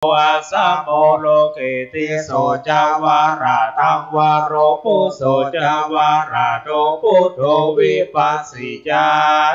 อาสะโมโลกิติโสจาวาระทังวาโรปุโสจาวาระโตพุทโธวิปัสสิจา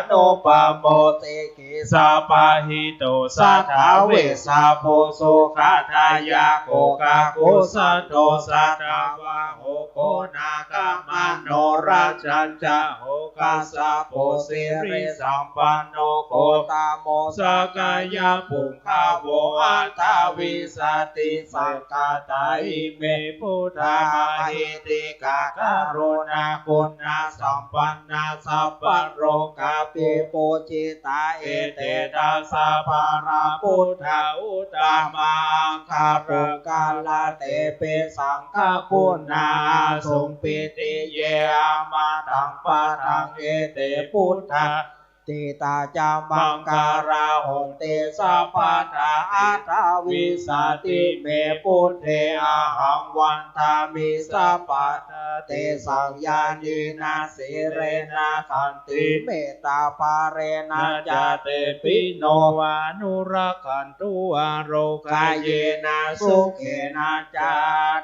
นุปโมติกิสัพพหิโตสัทธาเวสาโพสุขัตายาโกกากุสันโตสัทธาวะโหโกนาคามโนราชันจะโหกัสสะโพสิริสัมปันโนโกตามโมสกายาปุงคาโวอัตถวิสติสังกาตาอิเมพุทธามหิติกาการุณาคุณาสัมปันนาสัพพโรกาปิปุจิตาเอเตตัสสะภาราพุทธาอุตตมังคารุกาลเตเปสังฆคุณาสุปิติเยอามาตังปะทังเอเตพุทธาติตาจามังการาหนเตสัพพะทาอัตถวิสติเมพุทเทอะหังวันทามิสัพพะเตสังญาณีนาสิเรนะขันติเมตตาภาเรนะจาเตปิโนวานุรักขันตุอโรกายเยนะสุเขนะจา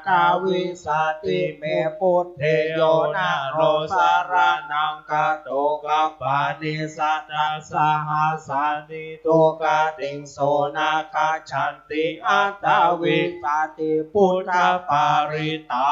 ทาวิสติเมพุทเทโยนะโรสารนังกะโตกัปปานิสัตตสหัสสานิโตกะติงโสนาคาชันติอัตตวิสติพุทธปาริตา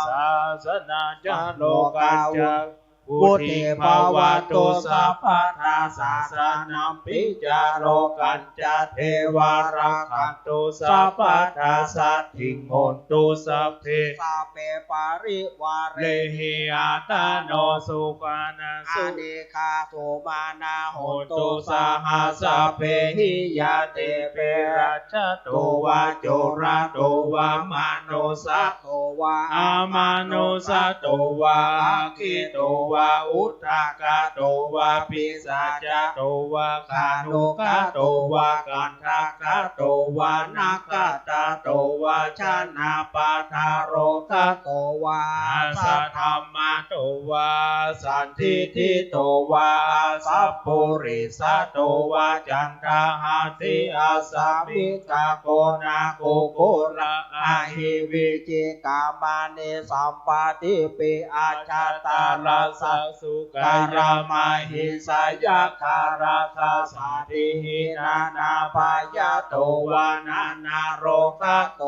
ศาสนาจาโลกาจักพุทธิภาวะตุสัพพทาสาสนัมปิจาโรกันจะเทวารักขันตุสัพพทาสัตถิงโหนตุสัพเพสัพเพปาริวาเรหิอาตโนสุขานาสุเนคาโสมานาโหตุสหัสสะเพหิยาเตเปรัชโตวาโจระโตวามานุสัตโตวาอามานุสัตโตวาคิโตวาอุทธากาโตวาปิสัจจโตวาคานุกาโตวากันทากาโตวานาคาตาโตวาชนะปาทาโรกาโตวาสัทธรรมโตวาสันทิทิโตวาสัพพุริสโตวาจันทหาติอาสามิกาโกนาโกโกระอาหิวิจิกามานิสัมปติปิอาชาตาลาสสุการามาหิสายาคาราคาสาธิหินานาปายาโตวานานาโรคาโต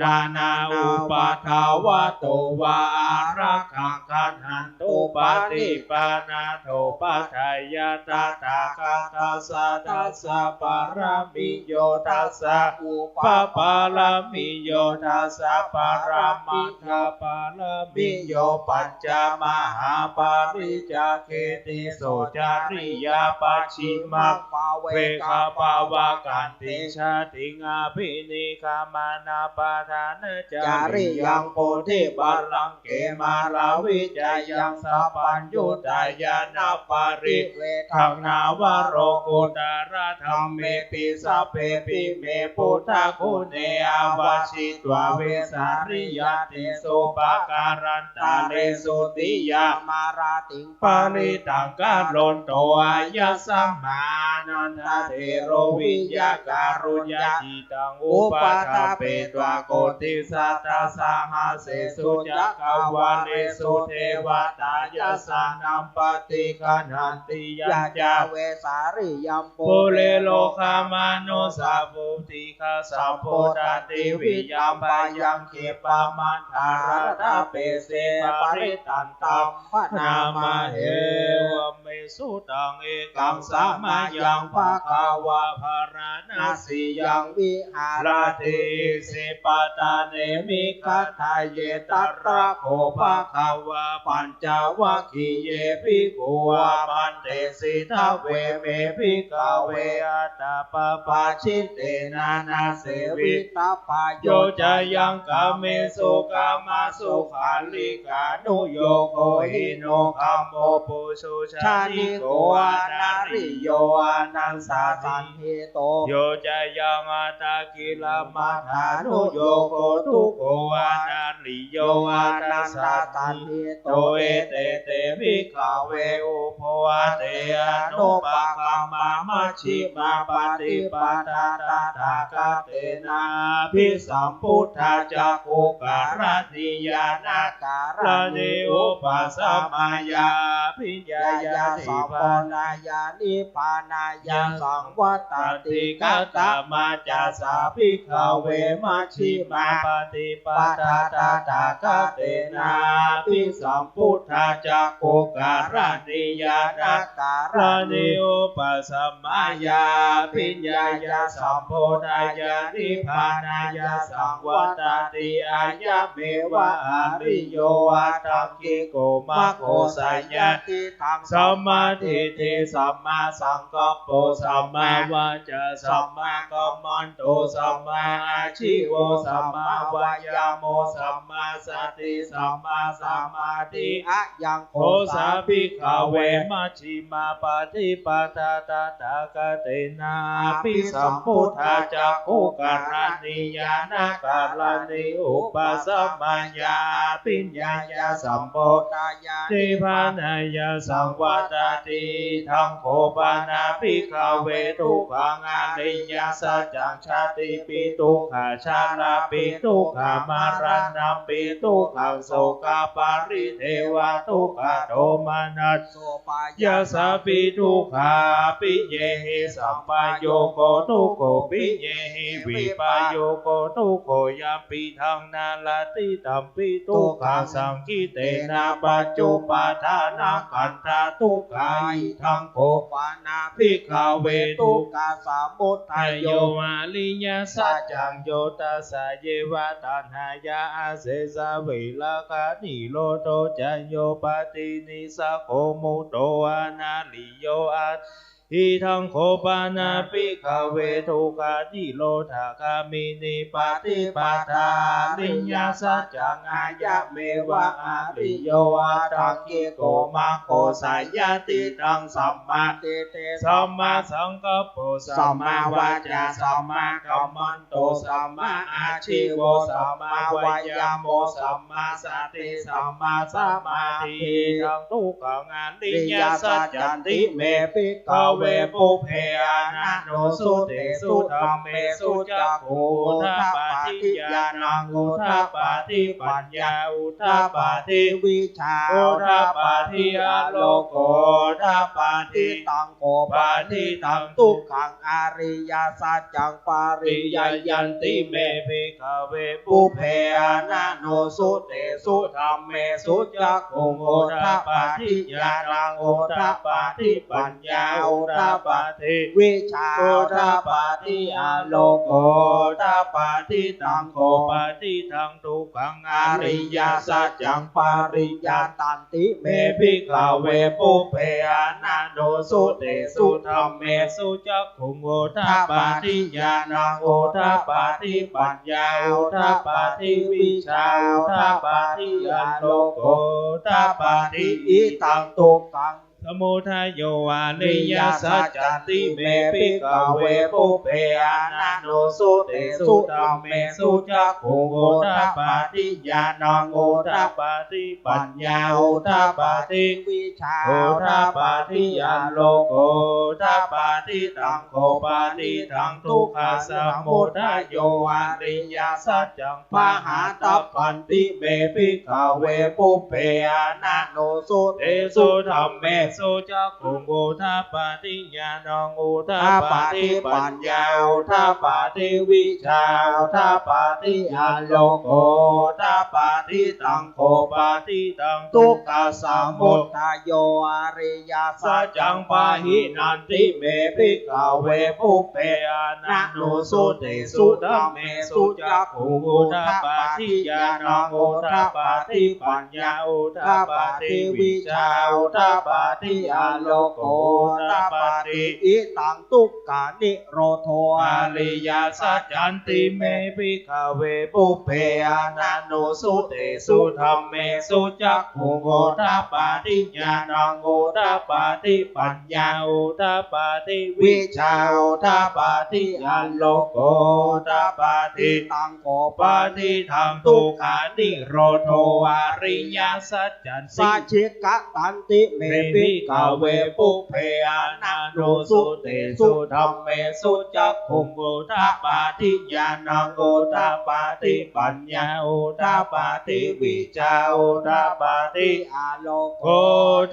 นานาอุปาทาวะโตวาอารักขังขันหันตุปาติปานาโตปัฏฐายาตาตากาทัสสะทัสสะปารามิโยทัสสะอุปปารามิโยทัสสะปารามัคคปารามิโยปัญจมหาปาริจาเคติโสจาริยาปัจฉิมังเวคาปาวากันติชาติงาภินิคามานาปาทานจาริยังโพธิบาลังเกมาลาวิจายังสัพพัญญุตายานาปาริเวทังนาวโรกุตาระธรรมเมปิสัพเพปิเมพุทธคุณเนอาวาชิตวเวสาริยาติโสปะการันตาเลสุติยามาราติงปาริตังกาลนโตอายะสัมมานันทเทโรวิญญาการุญญาจิตังอุปาทาเปตวโกติสัตตสหัสเสสุจักขวาเลสุเทวตายาสานัมปติคันหันติยาจาเวสาริยัมปุเลโลคามานุสัพพุติคาสัพพุตติวิยัมปายังเขปามันธารตาเปเสปริตันตัมพนามาเหวเมสุตังเอกังสัมมายังภาคาวะภารณาสิยังวิหารติสิปตาเนมิคัตถาเยตัตระโคภาคาวะปัญจวัคคีเยภิกขุวาปันเตสิทาเวเมภิกขเวอัตตาปปาชิตเตนานาเสวิตาปาโยจายังกาเมสุกามาสุขาลิกานุโยโคหิโนคัมโมปุชุชา นิโกอานาริโยอานันสาสันหิโตโยจายังอัตตะกิลมัฏฐานุโยโกทุโกอานาริโยอานันสาสันหิโตเอเตเตภิกขเวอุปวาเตอนุปกัมมามัชฌิมาปฏิปทาตถาคเตนะภิสัมพุทธาจักขุการติญาณการณิอุปสัมมายาภิญญายาสัพพนายานิพพานายาสังวัตติกัตตมาจาสาภิกขเวมัชฌิมาปฏิปทาตถาคเตนะภิสัมพุทธาจักขุการติญาณการณิอุปสัมมายาภิญญายาสัพพนายานิพพานายาสังวัตติอายะเมวะอริโยอัตถังกิโกมะโคสัญญาติทังสัมมาทิฏฐิสัมมาสังกัปโปสัมมาวาจาสัมมากัมมันโตสัมมาอาชีโวสัมมาวายาโมสัมมาสติสัมมาสมาธิอะยังโคสาภิกขเวมัชฌิมาปฏิปทาตถาคเตนะภิสัมพุทธาจักขุการณิญาณการณิอุปสัมมายาภิญญายาสัมโพธายานิพพานายาสังวัตติทังโคปานาภิกขเวทุกขังอริยสัจจังชาติปิทุกขาชาลาปิทุกขามารณะปิทุกขังโสกาปาริเทวะทุกขโทมานัสโสปายาสปิทุกขาปิเยหิสัมปโยโกทุกโกปิเยหิวิปโยโกทุกโกยัมปิทังนาลาติตัมปิทุกขังสังคิเตนะปัจจุปาทานาขันธาทุกขาอิทังโคปานาภิกขเวทุกขาสามุทัยโยอาลิยสัจจังโยตัสสะเยวะตัณหายาอาเสสะวิลาคานิโรโตจันโยปฏินิสะโคมุโตอานาลิโยอาอิทังโคปานาภิกขเวทุกขานิโรธาคามินิปฏิปทาลิยญาสัจจังอายะเมวะอาริโยอัตถังกิโกมะโคสัยยติตังสัมมาทิฏฐิสัมมาสังกัปโปสัมมาวาจาสัมมากัมมันโตสัมมาอาชีโวสัมมาวายาโมสัมมาสติสัมมาสมาธิทังทุกขังอริยสัจจันติเมภิกขเวปุเพอานาโนสุเตสุธัมเมสุจักขุอุทปาทิญาณังอุทปาทิปัญญาอุทปาทิวิชาอุทปาทิอโลโกอุทปาทิตังโกปาทิตังทุกขังอริยสัจจังปาริยยันติเมภิกขเวปุเพอานาโนสุเตสุธัมเมสุจักขุอุทปาทิญาณังอุทปาทิปัญญาอุทปาทิวิชาอุทปาทิอโลโกอุทปาทิตังโกปาทิทังทุกขังอริยสัจจังปาริยตันติเมภิกขเวปุเพอานาโนสุเตสุธัมเมสุจักขุอุทปาทิญาณังอุทปาทิปัญญาอุทปาทิวิชาอุทปาทิอโลโกอุทปาทิอิตังทุกขังสมุทัยโยอานิยสัจจันติเมภิกขเวปุเพอานาโนสุเตสุธัมเมสุจักขุอุทปาทิญาณังอุทปาทิปัญญาอุทปาทิวิชาอุทปาทิอโลโกอุทปาทิตังโกปาทิทังทุกขสมุทัยโยอานิยสัจจังมหาตัพพันติเมภิกขเวปุเพอานาโนสุเตสุธัมเมสุจักขุอุทปาทิญาณังอุทปาทิปัญญาอุทปาทิวิชาอุทปาทิอโลโกอุทปาทิตังโกปาทิตังทุกขสมุทัยโยอริยสัจจังปาหินันติเมภิกขเวปุเพอานาโนสุเตสุธัมเมสุจักขุอุทปาทิญาณังอุทปาทิปัญญาอุทปาทิวิชาอุทปาทิ ติอาโลโกทัปปติอิตังทุกขานิโรโทอาริยสัจจันติเมภิกขเวปุเพอานันโนสุเตสุธัมเมสุจักขุโอทัปปติญาณังโอทัปปติปัญญาโอทัปปติวิชาโอทัปปติอาโลโกทัปปติตังโกปฏิธรรมทุกขานิโรโทอาริยสัจจันติสัจฉิกตันติเมภิกขเวปุเพอานันโนสุเตสุธัมเมสุจักขุโอทัปปติญาณังโอทัปปติปัญญาโอทัปปติวิชาโอทัปปติอาโลโก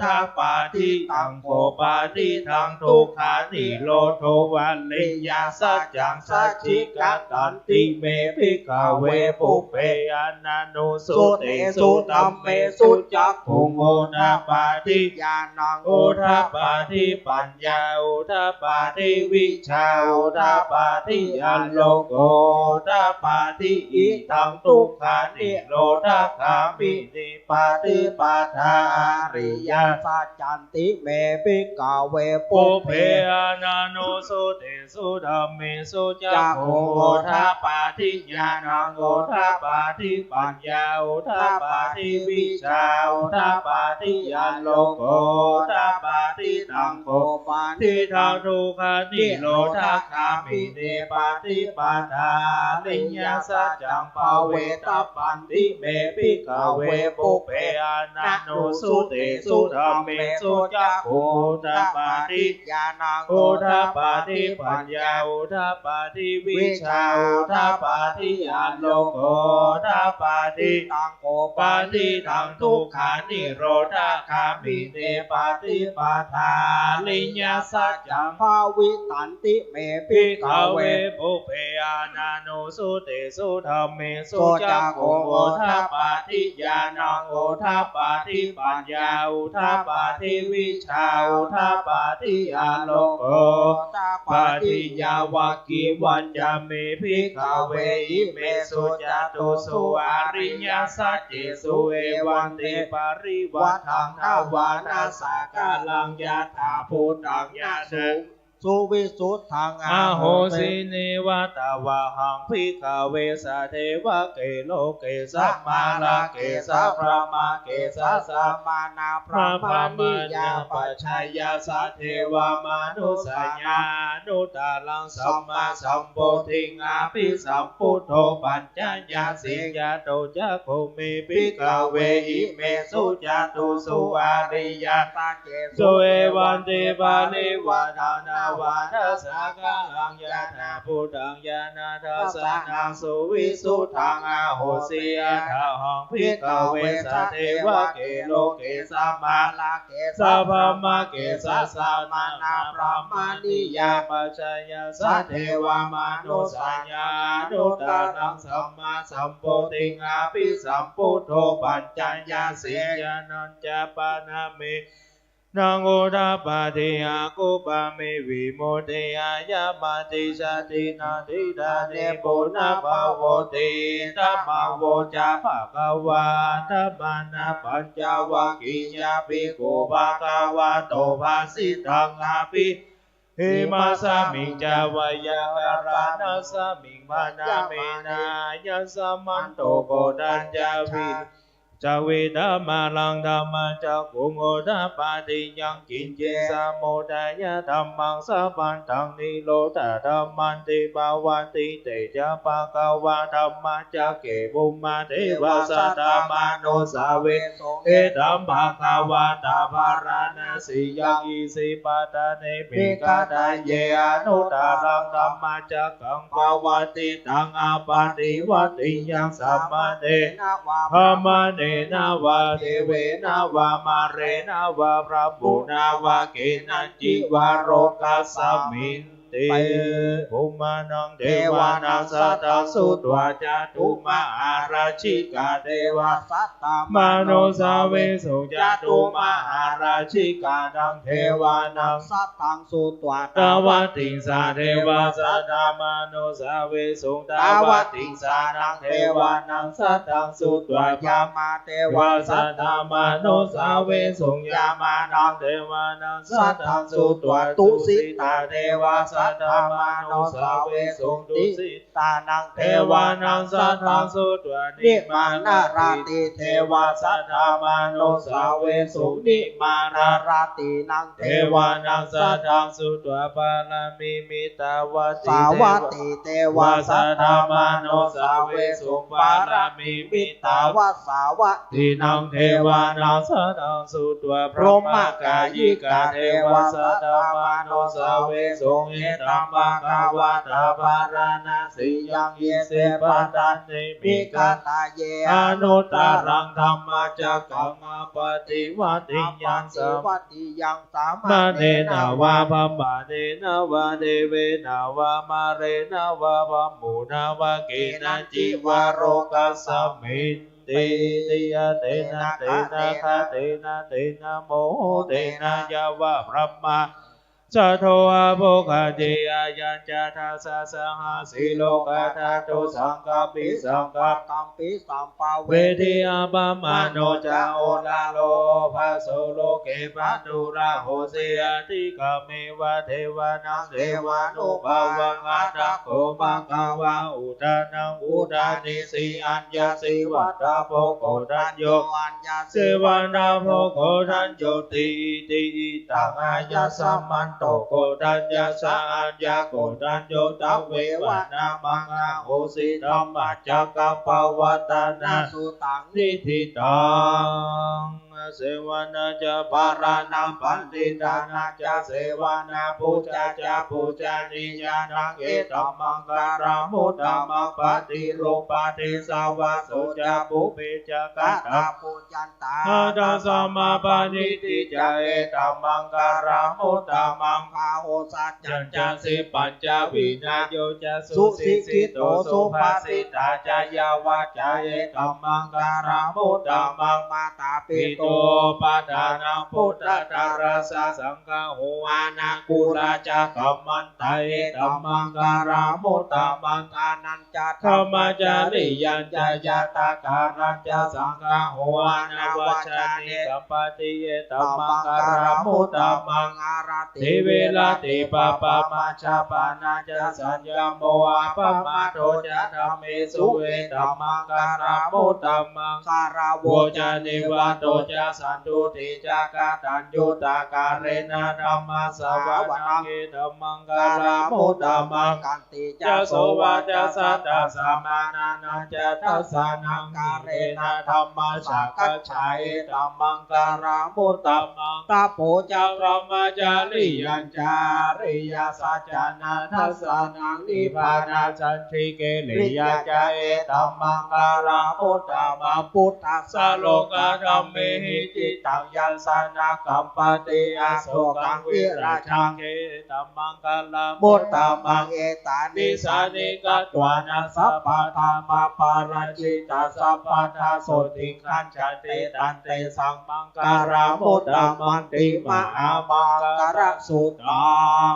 ทัปปติตังโกปฏิทังทุกขานิโรโทวัลลิยาสัจจังสัจฉิกตันติเมภิกขเวปุเพอานันโนสุเตสุธัมเมสุจักขุโอทัปปติญาณังโอทัปปติปัญญาโอทัปปติวิชาโอทัปปติอาโลโกทัปปติอิตังทุกขานิโรธคามินิปฏิปทาอริยสัจจันติเมภิกขเวปุเพอานันโนสุเตสุธัมเมสุจักขุโอทัปปติญาณังโอทัปปติปัญญาโอทัปปติวิชาโอทัปปติอาโลโกทัปปติตังโกปฏิทังทุกขานิโรธคามินิปฏิปทาอริยสัจจังภเวตัปปันติเมภิกขเวปุเพอานันโนสุเตสุธัมเมสุจักขุโอทัปปติญาณังโอทัปปติปัญญาโอทัปปติวิชาโอทัปปติอาโลโกทัปปติตังโกปฏิทังทุกขานิโรธคามิเนปฏิปทาลิญญสัจจังภาวิตันติเมภิกขเวปุเพอานันโนสุเตสุธัมเมสุจักขุโอทัปปติญาณังโอทัปปติปัญญาโอทัปปติวิชาโอทัปปติอาโลโกทัปปติยาวากิวัจจเมภิกขเวอิเมสุจตุสุอริยสัจเจสุเอวันเตปริวัฏังนาวานาสากาลังยะถาพุทธังยะสุวิสุทธังอาโหสิเนวตาวะหังภิกขเวสะเทวะเกโลเกสัมมาลาเกสัพพะมาเกสัสสะมานาพระมานิยาปัจฉัยยะสัทเทวามนุสัญญานุตตะลังสัมมาสัมโพธิงาภิสัมพุทโธปัญจญาสิยะโตจะโคเมภิกขเวอิเมสุจตุสุอาริยสัจเจสุเอวันเตปาลิวะทานาวาทัสสะกังยานาพุทธังยานาทัสสะนังสุวิสุทธังอาโหสิอาทาหังภิกขเวสะเทวะเกโลเกสัมมาลาเกสัพพะมะเกสัสสะมานาพระมานิยาปัจฉัยยะสัทเทวามนุสัญญานุตตะนังสัมมาสัมโพธิงาภิสัมพุทโธปัญจญาสิยานัญจปานามินังโอทัปปติอากุปะเมวิโมติอายามาติสตินาทิดาเนปุณภาวติธัมมาโวจาภควาธัมมานาปัญจวัคคียาภิกขุภควาโตภาสิตังอาภิหิมาสมิงจาวายาหารานาสมิงมานาเมนายัสมันโตโกดัญญาวิจาวิธรรมาลังธรรมจักขุโอทัปปติยังกินเจสมุทัยธรรมังสัพพันธังนิโรธธรรมันติภาวันติเตจะปะกวาธรรมจักเกบุมมาเทวะสัตตมโนสาเวเอธัมภะคะวะตาภารณสียังอิสิปตะเนปิกาตาเยอนุตตรังธรรมจักขังภาวติตังอาปาติวัติยังสัมมาเทธรรมเนนาวาเทเวนาวามาเรนาวาพระบุนาวาเกนันจิวาโรกัสสมิน ติภูมานังเทวานังสัตตสุตวาจาตุมาอาราชิกาเทวาสัตตมโนสาเวสุจาตุมาอาราชิกานังเทวานังสัตตังสุตวาตาวติงสาเทวาสัตตมโนสาเวสุตาวติงสานังเทวานังสัตตังสุตวายามาเทวาสัตตมโนสาเวสุยามานังเทวานังสัตตังสุตวาตุสิตาเทวาสัตตมโนสาเวสุตุสิตานังเทวานังสัตตังสุตวานิมานาราติเทวาสัตตมโนสาเวสุนิมานาราตินังเทวานังสัตตังสุตวาปารามิมิตาวติสาวัติเทวาสัตตมโนสาเวสุปารามิมิตาวสาวัตินังเทวานังสัตตังสุตวาพรหมกายิกาเทวาสัตตมโนสาเวสุเอตัมมาคาวาตาปารานาสิยังเยเสปะตันติมิกาตาเยอนุตตรังธรรมจักขังอปฏิวัติยังสัมวัติยังสามาเนนาวาพัมมาเนนาวาเดเวนาวามาเรนาวาพัมมุนาวาเกนะจิวาโรกัสสมิตติยะเตนะเตนะคาเตนะเตนะโมเตนะยาวะพระมะสัทโธอะโภคเจอายัญจาทัสสะสังหาสีโลกาทัตโตสังกัปปิสังกัปตัมปิสัมปะเวทิอาปะมโนจาโอลาโลภะโสโลเกปัตตุระโหเสอติกะเมวะเทวานังเทวานุภาวังอาทัคโขมะกาวะอุทานังอุทานิสีอัญญาสิวัตตาโภโกทัญโยอัญญาสิวันนาโภโกทัญโยติติตังอายัสสมันโตโกตัญญาสาอัญญาโกตัญโยตัเววะนามังอาโหสิธัมมัจจกัปปวัตตนาสุตังนิธิตังเสวนาจะปารานังปันติตานาจะเสวนาปูจาจะปูจานิยานังเอตัมมังการามุตตมังปฏิรูปฏิสาวาสุจะปุเปจะกัตถาปูจันตาทัสสะมาปานิติจะเอตัมมังการามุตตมังภาโหสัจจัญจสิปัญจวินาโยจะสุสิสิโตสุภาสิตาจายาวาจาเอตัมมังการามุตตมังมาตาปิโตปะทานังพุทธตาราสะสังฆโหอานากุราจะกัมมันตะเอตัมมังการามุตตมังอานันจะธรรมจาริยัญจะยะตาการัญจะสังฆโหอานาวัชานิกัมปติเอตัมมังการามุตตมังอาราติเวลาติปะปะมาชาปานาจะสัญญโมอาปะมาโทจะธรรมเมสุเอตัมมังการามุตตมังการาโวจะนิวัตโตจะสันตุติจากาตัญญูตาการเรนะธัมมาสวะนังเอธัมมังการามุตตมังกันติจะโสวะจะสัตตสามานานันจะทัสสานังการเรนะธัมมาสักกัจฉายธัมมังการามุตตมังตาโพจะพรหมจาริยัญจาริยสัจจานาทัสสานังนิพพานาสันติเกลิยาจาเอธัมมังการามุตตมังพุทธัสสะโลกธัมเมหิจิตังยันสนากัมปติอาโศกังวิราชังเอตัมมังกาลมุตตมังเอตานิสานิกัตวานัสสัพพะธรรมปาราจิตาสัพพะทาโสติขันจันติตันเตสัมมังการามุตตมันติมหามังการะสุตัง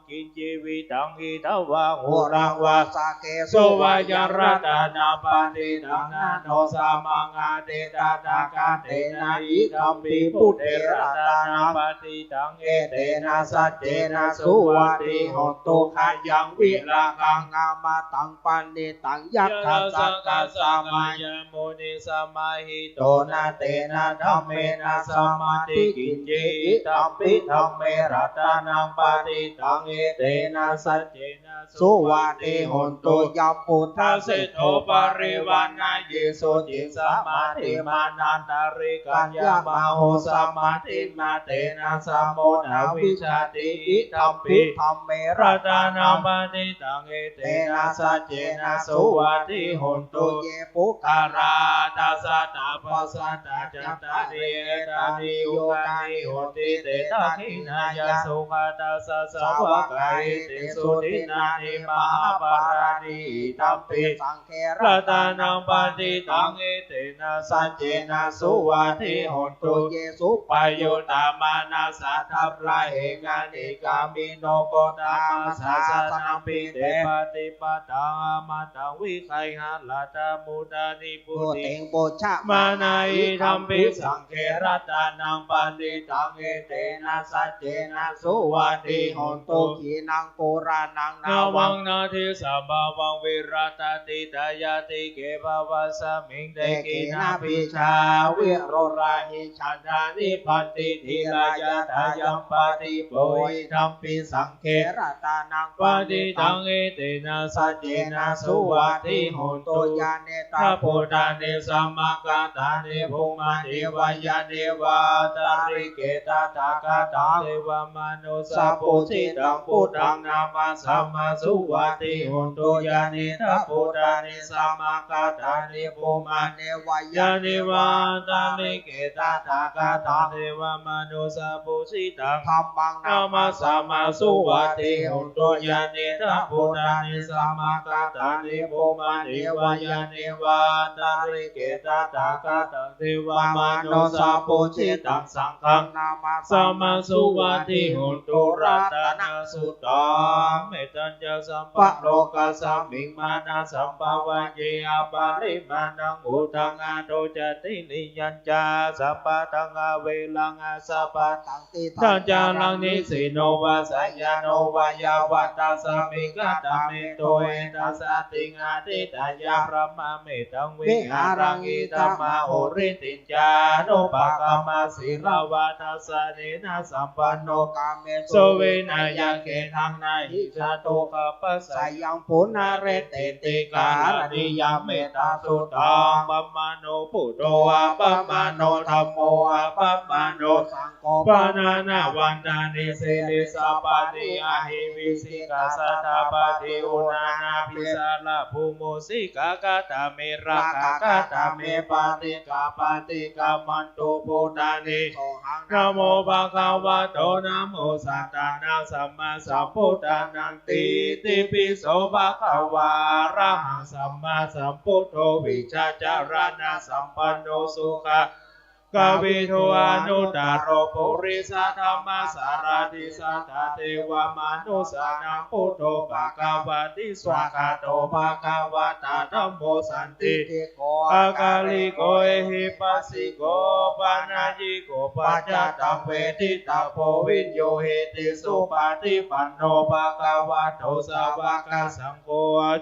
กินชีวิตังอิทวะหุรังวาสเกสุวายรัตนาปานิทังนาโนสามังอาเดตาตากาเตนะอิธัมปิพุทเทรัตนาปฏิตังเอเตนะสัจเจนะสุวัติโหตุขายังวิราคังอามาตังปันนิตังยัตถะสักกะสมายมุนิสมาหิโตนะเตนะธัมเมนะสมาธิกินเจอิธัมปิธัมเมรัตนังปฏิตังเอเตนะสัจเจนะสุวัติโหตุยัมพุทธเสโทปริวันนาเยสุจิสมาธิมานันตาริกัญญามโหสมาธิมาเตนะสมุทาวิชาติอิธัมปิธัมเมรัตนังปฏิตังเอเตนะสัจเจนะสุวัติโหตุเยปุคาราตัสสะตาปัสสะตาจัตตาริเอตานิโยกานิโหติเตตะขินายาสุขตัสสะสวะ กายติสุทินานิมหาปารานิธัมปิสังเขรัตนังปฏิตังเอเตนะสัจเจนะสุวัติโหตุเยสุปโยตามานาสัทธะระเหกานิกามิโนโกตามาสาสนัมปิเตปฏิปตามาตังวิไคหะลาตามุตานิปุติปุชะมานาอิธัมปิสังเขรัตนังปฏิตังเอเตนะสัจเจนะสุวัติโหตุขีนังปุรานังนาวังนาทิสัมภวังวิรัตติตายาติเกภวะสมิงเตกินาปิชาวิโรราหิฉันทานิพันติธีรายาทายังปฏิโปยธัมปิสังเขรัตนังปฏิตังเอเตนะสัจเจนะสุวัติโหตุยาเนตาโพธาเนสัมมากัตตาเนภูมาเทวายาเนวาตาริเกตาตากาตาเทวมนุสาปุสิตังพุทธังนามาสัมมาสุวัติโหตุยาเนตาโพธาเนสัมมากัตตาเนภูมาเทวายาเนวาตาริเกตาตากาตาเทวมนุสาปุสิตังธัมมังนามาสัมมาสุวัติโหตุยาเนตาโพธาเนสัมมากัตตาเนภูมาเทวายาเนวาตาริเกตาตากาตาเทวมนุสาปุสิตังสังฆังนามาสัมมาสุวัติโหตุรัตนะสุตตังเมตัญญสัมปะโลกาสัมมิงมานาสัมปะวันเยอปาริมานังอุทังอาโตจตินิยัญจาสัพพะทังอเวลังอาสัพพะทังติทัญจาลังนิสิโนวาสัญญาโนวายาวัตตาสมิกาตาเมโตเอตัสสติงาติตายาพระมะเมตังวิหารังอิตัมมาโหริติจาโนปะกามาสิราวาทัสสะเนนะสัมปันโนกาเมโสเวนายาเกทังนาหิชาโตกัปปะสายังปุณาเรเตติกาลนิยามเมตาสุตังปัมมาโนพุทโธอะปัมมาโนธัมโมอะปัมมาโนสังโฆปานานาวันตานิสิลิสัพพะติอะหิวิสิกาสัทธาปฏิอุนานาภิสาลภูโมสิกากาตาเมราคากาตาเมปาติกาปฏิกามันตุพุทธานินะโมภะคะวะโตนะโมสัตตานังสัมมาสัมพุทธานังติติปิโสภะคะวะอะระหังสัมมาสัมพุทโธวิชาจารณะสัมปันโนสุขะกวิโทอนุตตโรปุริสธรรมสารติสัทธาเทวมนุสานังพุทโธภะคะวะติสวากาโตภะคะวะตาธัมโมสันติอากาลิโกเอหิปัสสิโกปานาญิโกปัจจตังเวทิตาโพวินโยเหติสุปาติปันโนภะคะวะโตสาวกสังโฆ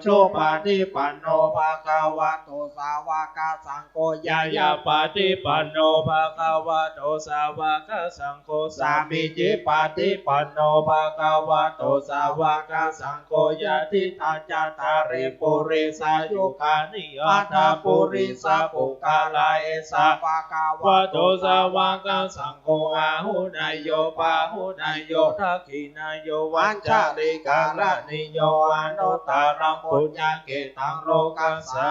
โชปาติปันโนภะคะวะโตสาวกสังโฆยายาปาติปันโนภะคะวะโตสาวกสังโฆสามิจิปาติปันโนภะคะวะโตสาวกสังโฆยะทิตาจัตตาริปุริสายุคานิอัตถปุริสาปุกาลาเอสะภะคะวะโตสาวกสังโฆอาหุนายโยปาหุนายโยทักขินายโยวัญชาลิกาลนิโยอนุตตรังปุญญเกตังโลกัสสา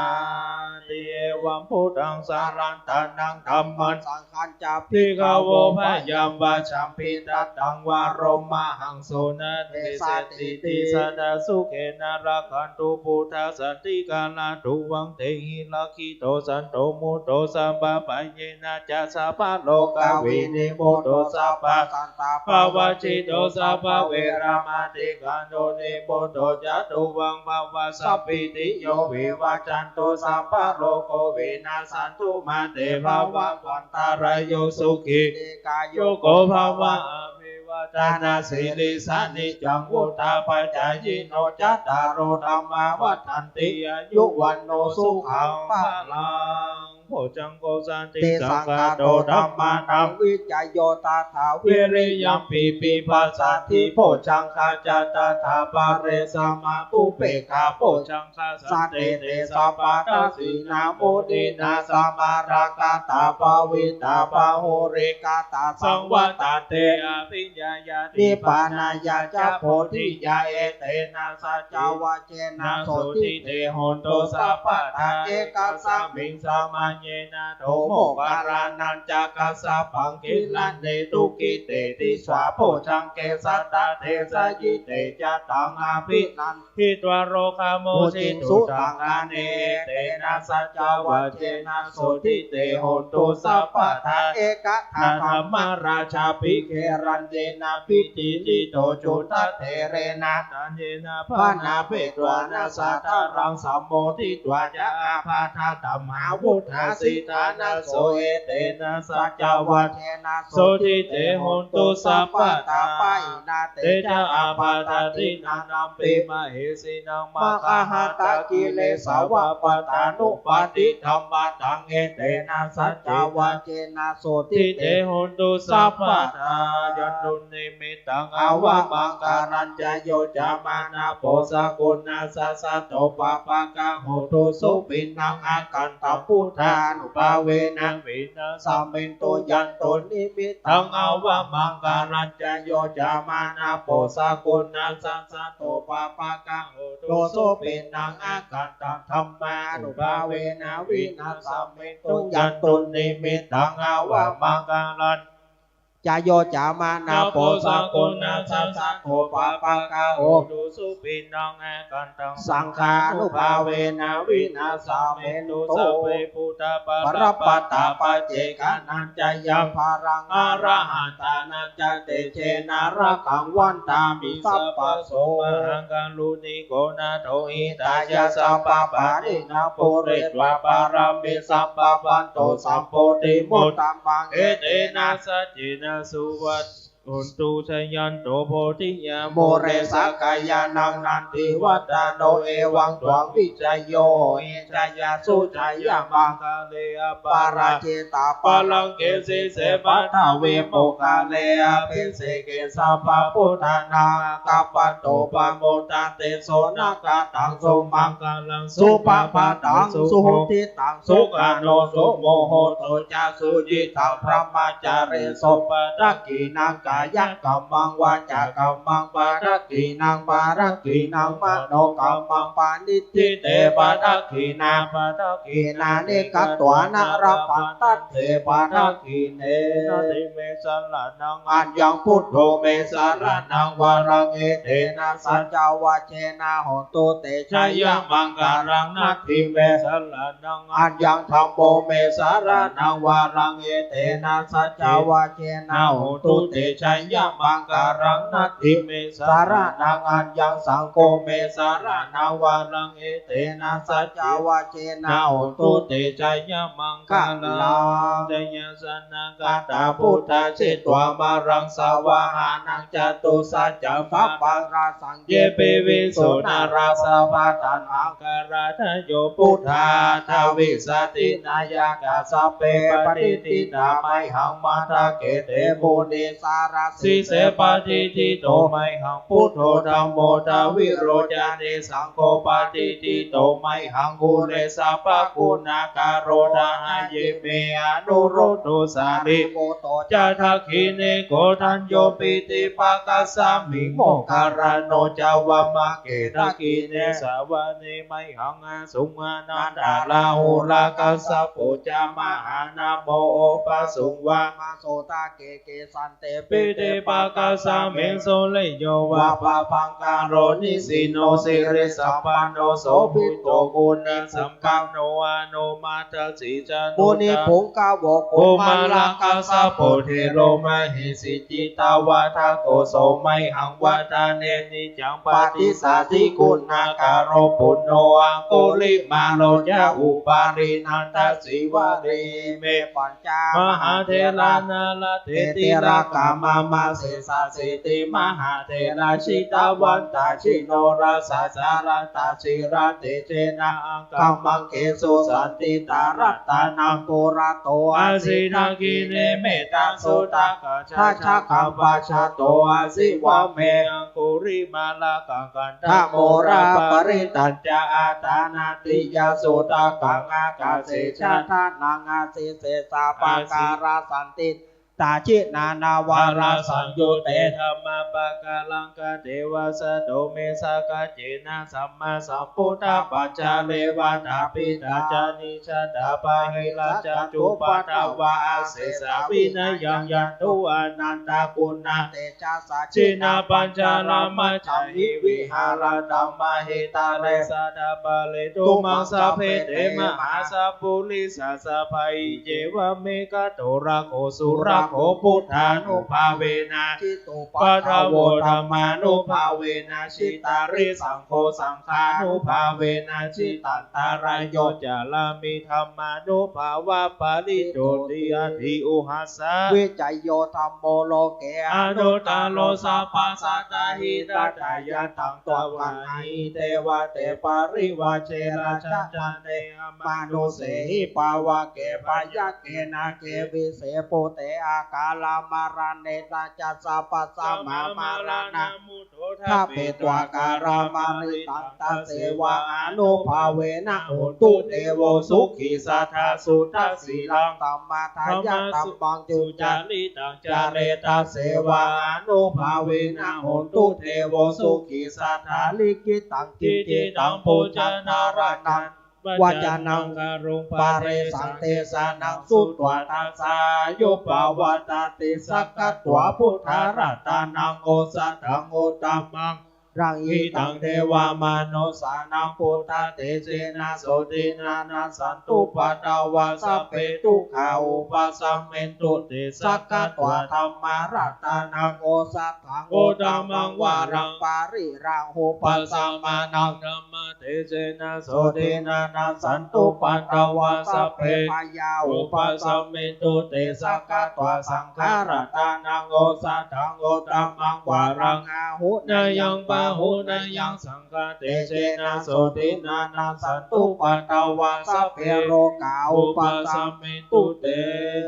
ติเอวัมพุทธังสารันตานังธัมมังสังฆัญจาภิกขโวพยัมวาชัมปิตัตตังวารมหังโสนะเทสติติสดาสุเขนะรักขันตุพุทธสันติกาลาตุวังเตหิลักขิโตสันโตมุตโตสัมปะปัญเยนะจัสสะปะโลกาวินิโมโตสัพพะสันตาภวจิโตสัพพะเวรามาติกันโตนิโมโตจัตุวังภวสัพพิติโยวิวัจจันตุสัพพะโลกวินาสันตุมาเตภวะวันตารายโยสุขิกายโยโกภวะอภิวัตนาสิริสานิจังวุตาปัจจายโนจัตตารโอธรรมาวัฏันติอายุวันโนสุขังภะลังโพจังโกสันติสังฆโตธัมมานังวิจโยตถาวิริยัมปีปิภาสัทธิโพจังคาจตถาปะเรสมาตุเปกาโพจังคาสันติเตสัพพะทัสสินาโมดินาสัมมาราคาตาปวิตาปะโหเรกาตาสังวัตเตอภิญญายาติปานายาจโพธิยาเอเตนะสัจจวะเจนะโสติเตโหนโตสัพพะทาเอกาสมิงสมา เยนะโทโมการานันจักสัพพังกิลันเนตุกิเตติสวาโพชังเกสัตตาเทสยิเตจะตังอาภินันทิตวโรคาโมสิตุตังอาเนเตนะสัจจวะเจนะโสทิเตโหตุสัพพะทาเอกะธรรมราชาภิเกรันเจนะพิจิลิโตจุตเทเรนะตันเยนะพานาเปตวานาสัตตารังสัมโมทิตวาจะอาภาธาธรรมาวุฒาสิตานาโสเอเตนะสัจจวัตเทนะโสทิเตโหตุสัพพะทาเตจะอาภาธาตินานัมปิมเหสินังมะคหตากิเลสาวะปตานุปาติธรรมตังเอเตนะสัจจวัตเจนะโสทิเตโหตุสัพพะทายันตุนิมิตังอาวะมังการัญจโยจามานาโปสกุณาสัสสะโตปะปะกะโหตุสุปินังอาคันตพุทธานุภาเวนะวินาสัมมินโตยันตุนิมิตังอาวะมังการัญจโยจามานาโปสกุณาสัสสะโตปะปะกะโหตุสุปินังอาคันตธัมมานุภาเวนะวินาสัมมินโตยันตุนิมิตังอาวะมังการัญจโยจามานาโปสกุณาสัสสะโตปะปะกะโหตุสุปินังอาคันตังสังฆานุภาเวนะวินาสัมมินโตสัพเพพุทธปรัปปตาปัจเจกานันจยังภารังอรหันตานันจเตเชนะระคังวันตามิสัพพโสมังกัลุนิโกนาโทหิตายะสัพพปารินาปุเรตวะปารามิสัพพปันโตสัมโพธิมุตตัมมังเอเตนะสัจจินะสุวัตอุนตุชยันโตโพธิยาโมเรสกายานังนันติวัตโนเอวังตวังวิจโยเอชยาสุชยามังคาเลอปาราเจตาปาลังเกสิเสปัทเวโมคาเลอภิเสเกสัพพพุทธานากัปปะโตปะโมตันเตโสนาคาตังสุมังคลังสุปปะตังสุโหติตังสุขโนสุโมโหโตจาสุจิตังพระมจารีสุปตักขีนังกายกัมมังวาจากัมมังปารักขีนังปารักขีนังมโนกัมมังปานิทิเตปารักขีนาปารักขีนาเนกัตตวานาราปัตตเตปารักขีเนนาติเมสลานังอัญญังพุทโธเมสารนังวารังเอเตนะสัจจวะเชนะโหตุเตชัยมังการังนัตถิเมสลานังอัญญังธัมโมเมสารนังวารังเอเตนะสัจจวะเชนะโหตุเตชัยยะมังการังนัตถิเมสารนังอัญญังสังโฆเมสารนังวารังเอเตนะสัจจวะเจนะโหตุเตชัยยะมังการังเตยสนะกตาพุทธะเชตวามารังสาวาหานังจตุสัจจะฟัพพะราสังเยเปวิสุนาราสาภาตันอังการาทโยพุทธาทวิสตินายกาสเปปฏิทิตาไมหังมาทาเกเตมุนิสาราสิเสปฏิทิโตไมหังพุทโธธัมโมทวิโรจานิสังโฆปฏิทิโตไมหังกุเรสัพพะคุณาการโรธาเยเมอนุโรโตสาริโกโตจาทักขิเนโกทันโยปิติปะกัสสามิโมการาโนจาวามะเกทักขิเนสาวะเนไมหังอาสุมานันดาลาหุลากัสสะปุจามหานาโมโอปะสุงวามาโสตาเกเกสันเตปิติปะกัสสะเมโสเลโยวะปะพังการโรนิสิโนสิริสัพพะโนโสภิโตกุณสัมปันโนอะโนมาตสิจานุนิภุงกาวโกมาลังกัสสะโพธิโรมหิสิจิตาวาทโกโสไมหังวัฏเนนิจังปฏิสาธิคุณาการโรปุณโนอังคุลิมาโลจาอุปารินันทสิวารีเมปัญจามหาเทรานาลเทติรากามามาเสสาสิติมหาเทราชิตาวันตาชิโนราสาสารันตาชิราติเจนะอังกัมมังเกสุสันติตารัตตานังปุระโตอาสินากิเนเมตังสุตากาชาชาคัมปาชาโตอาสิวะเมอังคุริมาลากังกันทโมราปริตัญจอาตานาติยาสุตากังอากาเสชาทานังอาสิเสสาปาการาสันติต ตาชินานาวาราสัญยุเตธรรมปะกาลังกะเทวะสะโตเมสะกะเจนะสัมมาสัมพุทธปัจจาเลวะตาปิตาจานิชาตาปะหิลาจัตุปัตตวะอาเสสาวินัยยังยันตุอนันตาปุณณเตชะสัจจินาปัญจาลามัจฉิวิหารตัมมหิตาเลสะดาปะเลตุมังสะเพเตมหาสัพพุลิสสะภัยเจวะเมกะโตระโคสุระโคพุทธานุภาเวนะจิตุปัฏฐโวธรรมานุภาเวนะชิตาริสังโฆสังฆานุภาเวนะชิตันตารายโยจาลามิธรรมานุภาวะปาริโจติอธิอุหัสสะวิจัยโยธรรมโมโลเกอนุตตโลสัพพสัตตหิตัตายะตังตัววันหิเทวะเตปาริวาเชราชจันเตมานุเสหิปาวะเกปายะเกนะเกวิเสปุเตอากาลามาราเนตาจัสสะปัสสะมามารานะข้าเปตวาการามาริตันตาเสวะอนุภาเวนะโหตุเตโวสุขิสัทธาสุทัสสีลังธรรมะทายะตัมปังจุจาริตังจาเรตาเสวะอนุภาเวนะโหตุเตโวสุขิสัทธาลิกิตังจิจิตังปูจนารานังวจานังกรุงปาเรสังเทสานังสุตวาทัสสายุปาวาตติสักกัตถวาพุทธารัตานังโอสัตถังโอตัมมังรังอิตังเทวามโนสานังพุทธเตเจนะโสตินานาสันตุปัตตวาสัพเพทุกขาอุปสัมเมนตุเตสักกัตถวาธรรมารัตานังโอสัตถังโอตัมมังวารังปาริรังหุปัสสัมมานังธรรมเตเจนะโสตินานาสันตุปัตตวาสัพเพปายาอุปสัมเมนตุเตสักกัตถวาสังฆารัตานังโอสัตถังโอตัมมังวารังอาหุนายังปะหุนายังสังฆเตเจนะโสตินานาสันตุปัตตวาสัพเพโรกาอุปสัมเมตุเต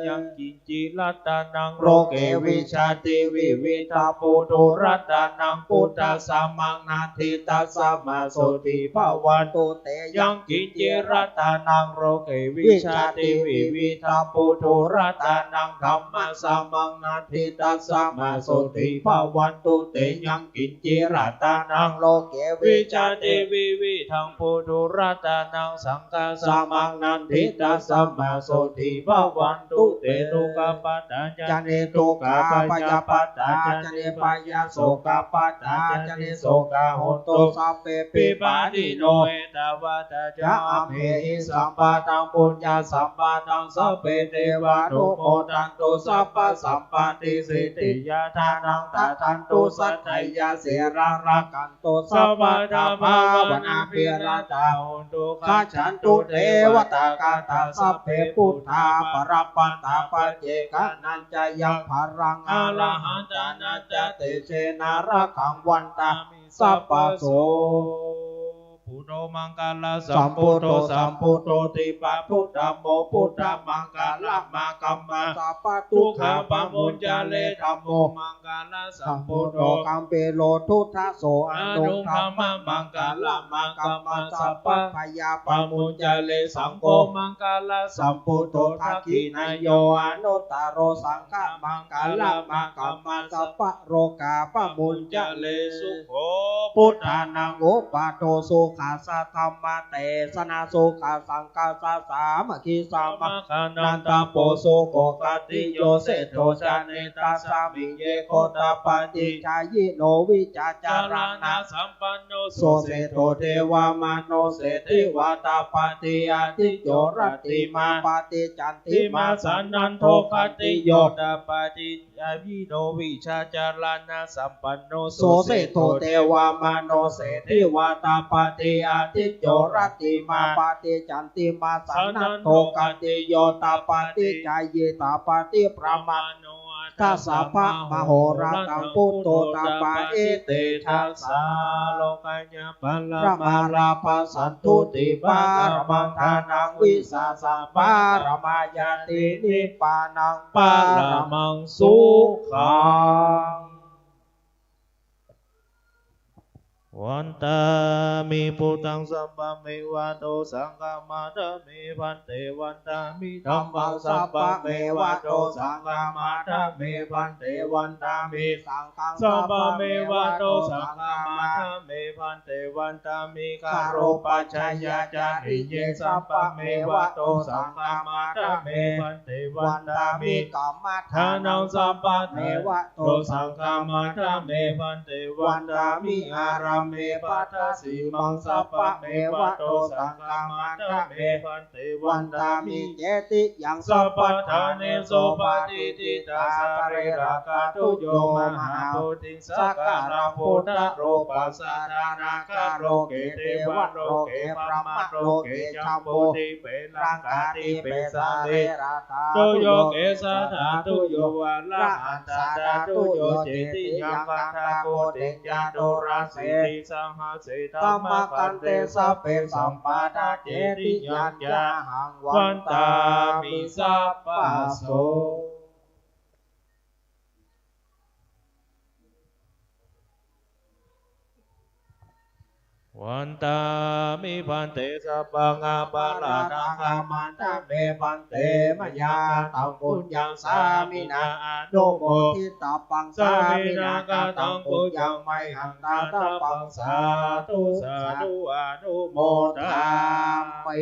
ยังกินจิรัตานังโรเกวิชาติวิวิทาปุถุรัตานังพุทธสัมมังนาทิตัสสะมาโสติภวันตุเตยังกินจิรัตานังโรเกวิชาติวิวิทาปุถุรัตานังธัมมะสัมมังนาทิตัสสะมาโสติภวันตุเตยังกินจิรัตานังโลเกวิชาติวิวิทังปุถุรัตานังสังฆาสัมมังนันทิตัสสะมาโสติภวันตุเตทุกขปัตตาจเนทุกขาปัจจปัตตาจเนปัญญาโสกปัตตาจเนโสกโหตุสัพเพปิปาติโนเอตวัตจาเมหิสัมปะตังปุญญาสัมปะตังสัพเพเทวานุโมทันตุสัพพะสัมปติสิทธิยาทานังตาทันตุสัตถยาเสรารักันตุสัพพะธรรมาวนาภิราตาหุนตุข้าฉันตุเทวตากาตาสัพเพพุทธาปรัปปัตตาปเจกานันจยังภรังอรหันตานัจจเตเชนาระขังวันตามิสัพพะโสพุทโธมังกาลสัมพุทโธสัมพุทโธติปะพุทธโมพุทธมังกาลมากัมมาสัพพะทุกขาปัมมุญจเลธัมโมมังกาลสัมพุทโธคัมเปโลทุทธโสอนุธัมมะมังกาลมากัมมาสัพพะพยาปัมมุญจเลสังโฆมังกาลสัมพุทโธทักขินายโยอนุตตโรสังฆมังกาลมากัมมาสัพพะโรกาปัมมุญจเลสุโขพุทธานังโอปาโตสุขาสัทธรรมเตสนาสุขาสังฆาสสามคีสามัคนันตโปโสโกกติโยเสโทจาเนตัสสามิเยโคตปฏิชายิโนวิจาจารานาสัมปันโนโสเสโทเทวามโนเสติวาตาปฏิอาทิโยรติมาปฏิจันติมาสันนันโทคติโยตปฏิอาวิโนวิชาจารานาสัมปันโนโสเสโทเทวามโนเสติวาตาปฏิอาทิโยรติมาปฏิจันติมาสันนันโทคติโยตปฏิจายตปฏิปรามาโนทัสสะภะมโหราตังพุทโธตปะเอเตทัสสะโลกัญญาปัลลมาราภัสสันตุติปารมังทานังวิสาสะปารมายาตินิพพานังปารมังสุขัง วันตามิพุทธังสัพพะเมวะโตสังฆามาทะเมพันเตวันตามิธัมมังสัพพะเมวะโตสังฆามาทะเมพันเตวันตามิสังฆังสัพพะเมวะโตสังฆามาทะเมพันเตวันตามิคารุปัจฉัยยะจาริเยสัพพะเมวะโตสังฆามาทะเมพันเตวันตามิกัมมัฏฐานังสัพพะเมวะโตสังฆามาทะเมพันเตวันตามิอาราเมปัทสีมังสัพพะเมวะโตสังฆามาทะเมพันเตวันตามิเจติยังสัพพะทาเนโสปฏิทิตาสาเรราคาตุโยมหาโพธิสักการะพุทธโรปัสสะนานาคาโรเกเทวะโรเกพระมะโรเกจัมโพธิเปรังกาติเปสาเลราคาตุโยเกสัทธาตุโยวะละอันตาตาตุโยเจติยังคันธาโกติญาโดราสิติสังหาเสธรรมกันเตสัพเพสัมปาทาเจติยัญญาหังวันตามิสัพพะโสวันตามิพันเตสัพพังอาปาราดังอามันตเมพันเตมยาตังปุญญังสามินาอนุโมทิตาปังสามินากาตังปุญญังไมหังตาตาปังสาธุสาธุอนุโมทามิ